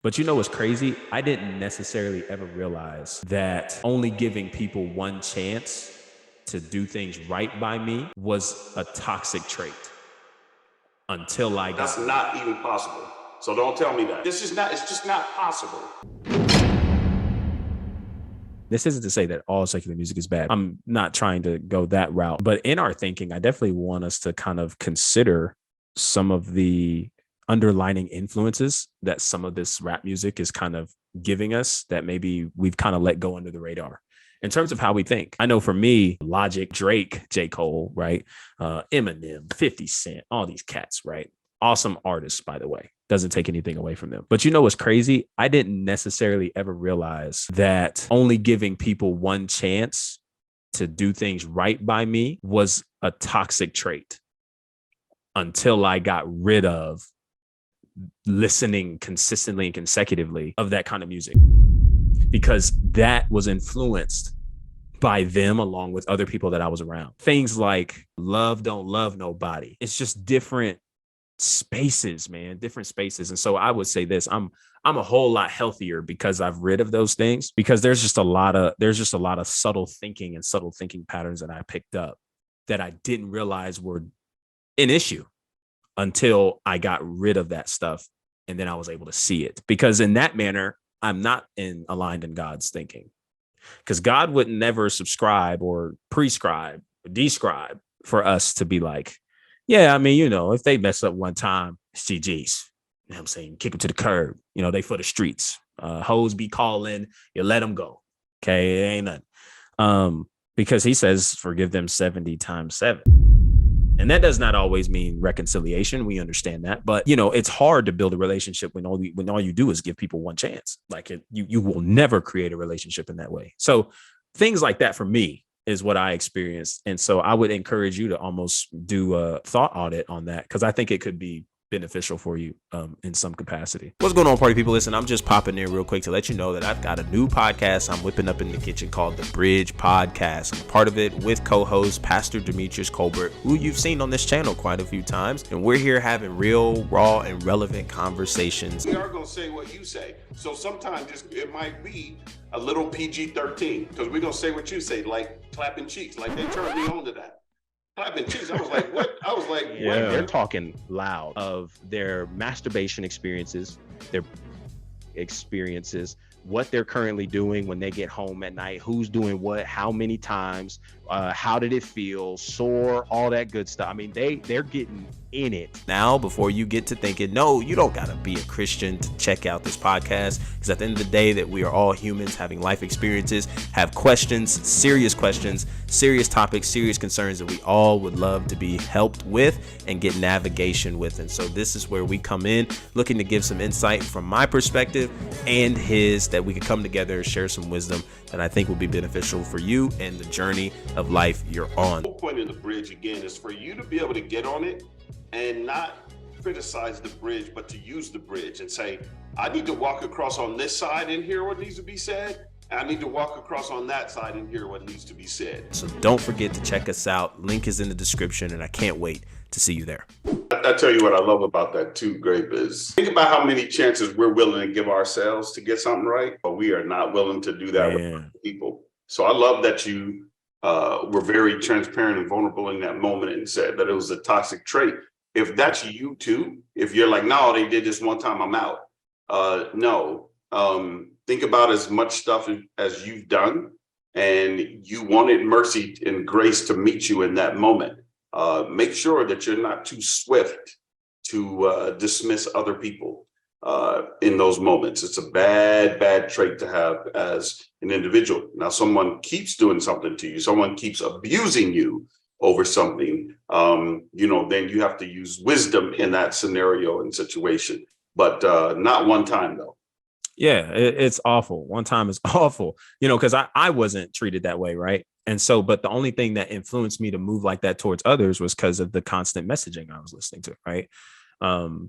But you know what's crazy? I didn't necessarily ever realize that only giving people one chance to do things right by me was a toxic trait until I That's got. not even possible. So don't tell me that. It's just not possible. This isn't to say that all secular music is bad. I'm not trying to go that route. But in our thinking, I definitely want us to kind of consider some of the underlining influences that some of this rap music is kind of giving us that maybe we've kind of let go under the radar in terms of how we think. I know for me, Logic, Drake, J. Cole, right? Eminem, 50 Cent, all these cats, right? Awesome artists, by the way. Doesn't take anything away from them. But you know what's crazy? I didn't necessarily ever realize that only giving people one chance to do things right by me was a toxic trait until I got rid of listening consistently and consecutively of that kind of music, because that was influenced by them along with other people that I was around. Things like Love Don't Love Nobody. It's just different spaces, man, different spaces. And so I would say this, I'm a whole lot healthier because I've rid of those things, because there's just a lot of subtle thinking and subtle thinking patterns that I picked up that I didn't realize were an issue until I got rid of that stuff. And then I was able to see it, because in that manner, I'm not aligned in God's thinking, because God would never subscribe or prescribe or describe for us to be like, yeah, I mean, if they mess up one time, it's GG's. You know what I'm saying? Kick them to the curb. They for the streets. Hoes be calling, you let them go. Okay, it ain't nothing. Because he says, forgive them 70 times 7. And that does not always mean reconciliation. We understand that. But, it's hard to build a relationship when all you do is give people one chance. Like you will never create a relationship in that way. So things like that for me is what I experienced. And so I would encourage you to almost do a thought audit on that, because I think it could be beneficial for you in some capacity. What's going on, party people? Listen, I'm just popping in real quick to let you know that I've got a new podcast I'm whipping up in the kitchen called The Bridge Podcast. I'm part of it with co-host Pastor Demetrius Colbert, who you've seen on this channel quite a few times. And we're here having real, raw, and relevant conversations. We are going to say what you say. So sometimes it might be a little PG-13, because we're going to say what you say, like clapping cheeks, like they turned me on to that. Clapping cheeks. I was like, what? Yeah. They're talking loud of their masturbation experiences, what they're currently doing when they get home at night, who's doing what, how many times, how did it feel, sore, all that good stuff. I mean, they're getting in it. Now, before you get to thinking, no, you don't gotta be a Christian to check out this podcast, because at the end of the day, that we are all humans having life experiences, have questions, serious topics, serious concerns that we all would love to be helped with and get navigation with. And so this is where we come in, looking to give some insight from my perspective and his, that we could come together, share some wisdom that I think will be beneficial for you and the journey of life you're on. The whole point of the bridge, again, is for you to be able to get on it and not criticize the bridge, but to use the bridge and say, I need to walk across on this side and hear what needs to be said. And I need to walk across on that side and hear what needs to be said. So don't forget to check us out. Link is in the description, and I can't wait to see you there. I tell you what I love about that too, Grape, is think about how many chances we're willing to give ourselves to get something right, but we are not willing to do that with people. So I love that you were very transparent and vulnerable in that moment and said that it was a toxic trait. If that's you too, if you're like, no, they did this one time, I'm out. Think about as much stuff as you've done, and you wanted mercy and grace to meet you in that moment. Make sure that you're not too swift to dismiss other people in those moments. It's a bad trait to have as an individual. Now, someone keeps doing something to you, someone keeps abusing you over something, then you have to use wisdom in that scenario and situation, but not one time though. Yeah, it's awful. One time is awful, because I wasn't treated that way, right? And so, but the only thing that influenced me to move like that towards others was because of the constant messaging I was listening to, right?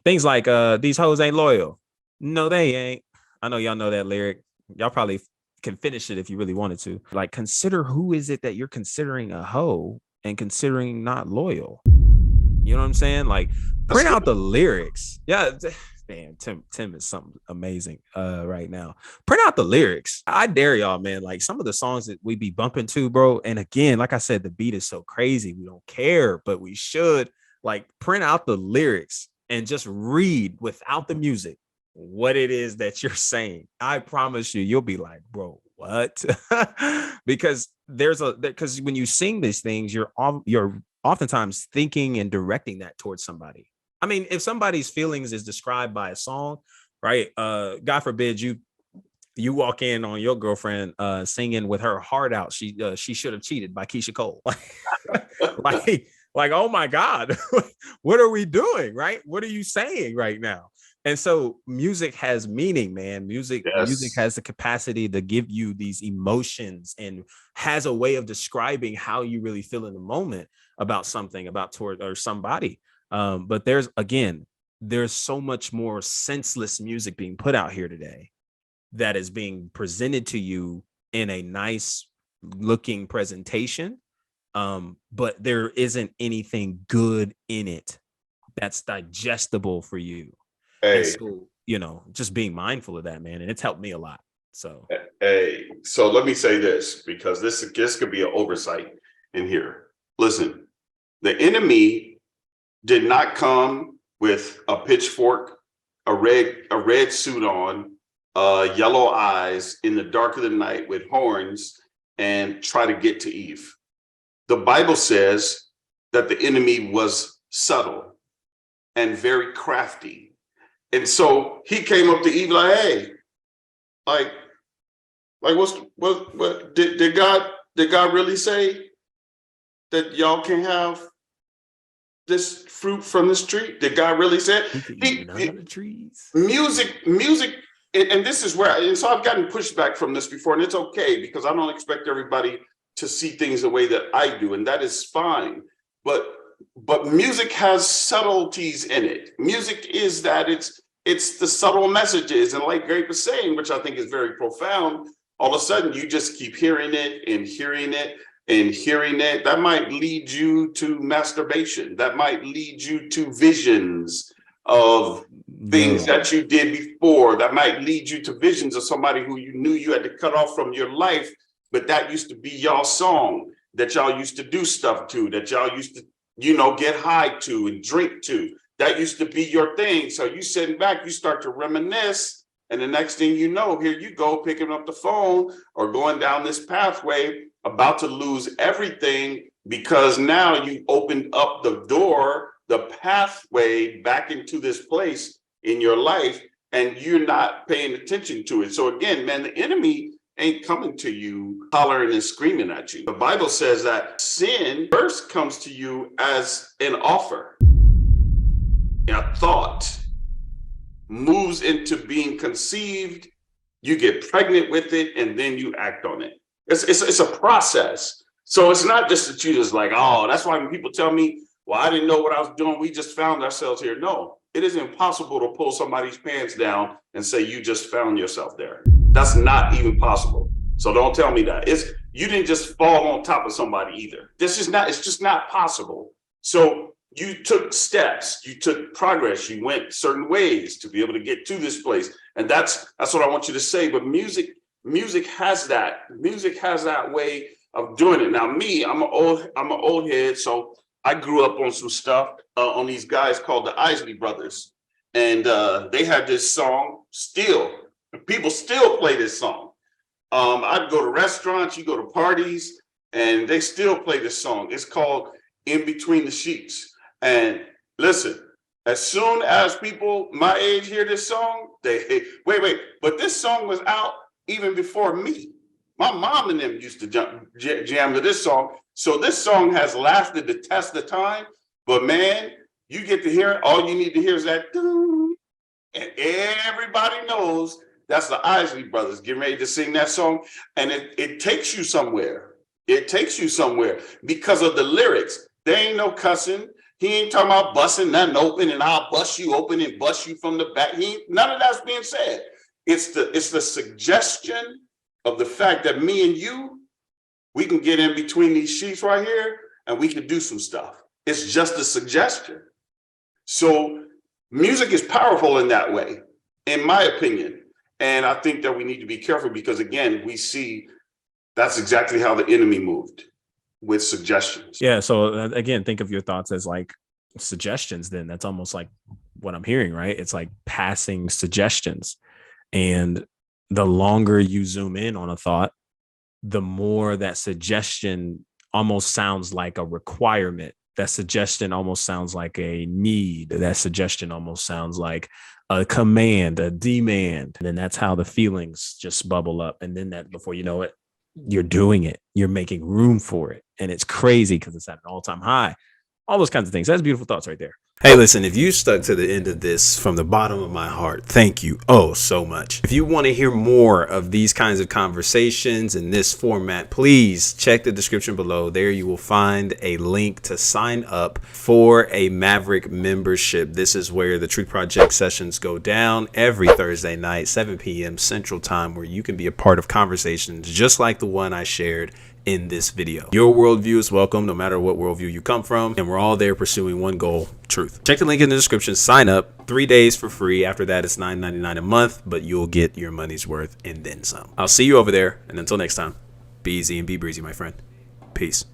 Things like these hoes ain't loyal. No, they ain't. I know y'all know that lyric. Y'all probably can finish it if you really wanted to. Like, consider who is it that you're considering a hoe and considering not loyal. You know what I'm saying? Like, print out the lyrics. Yeah. Man, Tim is something amazing right now. Print out the lyrics. I dare y'all, man. Like some of the songs that we be bumping to, bro. And again, like I said, the beat is so crazy. We don't care, but we should like print out the lyrics and just read without the music what it is that you're saying. I promise you, you'll be like, bro, what? Because because when you sing these things, you're oftentimes thinking and directing that towards somebody. I mean, if somebody's feelings is described by a song, right? God forbid you walk in on your girlfriend singing with her heart out. She should have cheated by Keisha Cole. like, oh my God, what are we doing? Right? What are you saying right now? And so music has meaning, man. Music Yes. has the capacity to give you these emotions and has a way of describing how you really feel in the moment about something, about toward or somebody. But there's so much more senseless music being put out here today that is being presented to you in a nice looking presentation. But there isn't anything good in it that's digestible for you. And Hey, so, just being mindful of that, man. And it's helped me a lot. So hey. So let me say this because this could be an oversight in here. Listen, the enemy did not come with a pitchfork, a red suit on, yellow eyes in the dark of the night with horns and try to get to Eve. The Bible says that the enemy was subtle and very crafty. And so he came up to Eve like, hey, like what did God really say that y'all can have this fruit from this tree? Did God really say we could eat none of the trees. music, and this is where, and so I've gotten pushback from this before, and it's okay because I don't expect everybody to see things the way that I do, and that is fine. But music has subtleties in it. Music is that it's the subtle messages, and like Greg was saying, which I think is very profound. All of a sudden, you just keep hearing it and hearing it and hearing it. That might lead you to masturbation. That might lead you to visions of things that you did before. That might lead you to visions of somebody who you knew you had to cut off from your life, but that used to be y'all song that y'all used to do stuff to, that y'all used to, get high to and drink to. That used to be your thing. So you sitting back, you start to reminisce, and the next thing you know, here you go picking up the phone or going down this pathway, about to lose everything because now you opened up the door, the pathway back into this place in your life, and you're not paying attention to it. So again, man, the enemy ain't coming to you hollering and screaming at you. The Bible says that sin first comes to you as an offer. A thought moves into being conceived, you get pregnant with it, and then you act on it. It's a process. So it's not just that you just like, oh, that's why when people tell me, well, I didn't know what I was doing, we just found ourselves here. No, it is impossible to pull somebody's pants down and say you just found yourself there. That's not even possible. So don't tell me that. You didn't just fall on top of somebody either. It's just not possible. So you took steps, you took progress, you went certain ways to be able to get to this place. And that's what I want you to say. But music has that. Music has that way of doing it. Now, me, I'm an old head, so I grew up on some stuff on these guys called the Isley Brothers, and they had this song. People still play this song. I'd go to restaurants, you go to parties, and they still play this song. It's called "In Between the Sheets." And listen, as soon as people my age hear this song, they wait. But this song was out even before me. My mom and them used to jam to this song. So this song has lasted the test of time. But man, you get to hear it. All you need to hear is that. And everybody knows that's the Isley Brothers getting ready to sing that song. And it takes you somewhere. It takes you somewhere because of the lyrics. There ain't no cussing. He ain't talking about busting nothing open and I'll bust you open and bust you from the back. None of that's being said. It's the suggestion of the fact that me and you, we can get in between these sheets right here and we can do some stuff. It's just a suggestion. So Music is powerful in that way, in my opinion. And I think that we need to be careful because, again, we see that's exactly how the enemy moved with suggestions. Yeah. So again, think of your thoughts as like suggestions. Then that's almost like what I'm hearing, right? It's like passing suggestions. And the longer you zoom in on a thought, the more that suggestion almost sounds like a requirement. That suggestion almost sounds like a need. That suggestion almost sounds like a command, a demand. And then that's how the feelings just bubble up. And then that before you know it, you're doing it. You're making room for it. And it's crazy because it's at an all-time high. All those kinds of things. That's beautiful thoughts right there. Hey, listen, if you stuck to the end of this from the bottom of my heart, thank you oh so much. If you want to hear more of these kinds of conversations in this format, please check the description below. There you will find a link to sign up for a Maverick membership. This is where the Truth Project sessions go down every Thursday night, 7 p.m. Central Time, where you can be a part of conversations just like the one I shared in this video. Your worldview is welcome, no matter what worldview you come from, and we're all there pursuing one goal: truth. Check the link in the description, sign up, 3 days for free. After that, it's $9.99 a month, but you'll get your money's worth and then some. I'll see you over there, and until next time, be easy and be breezy, my friend. Peace.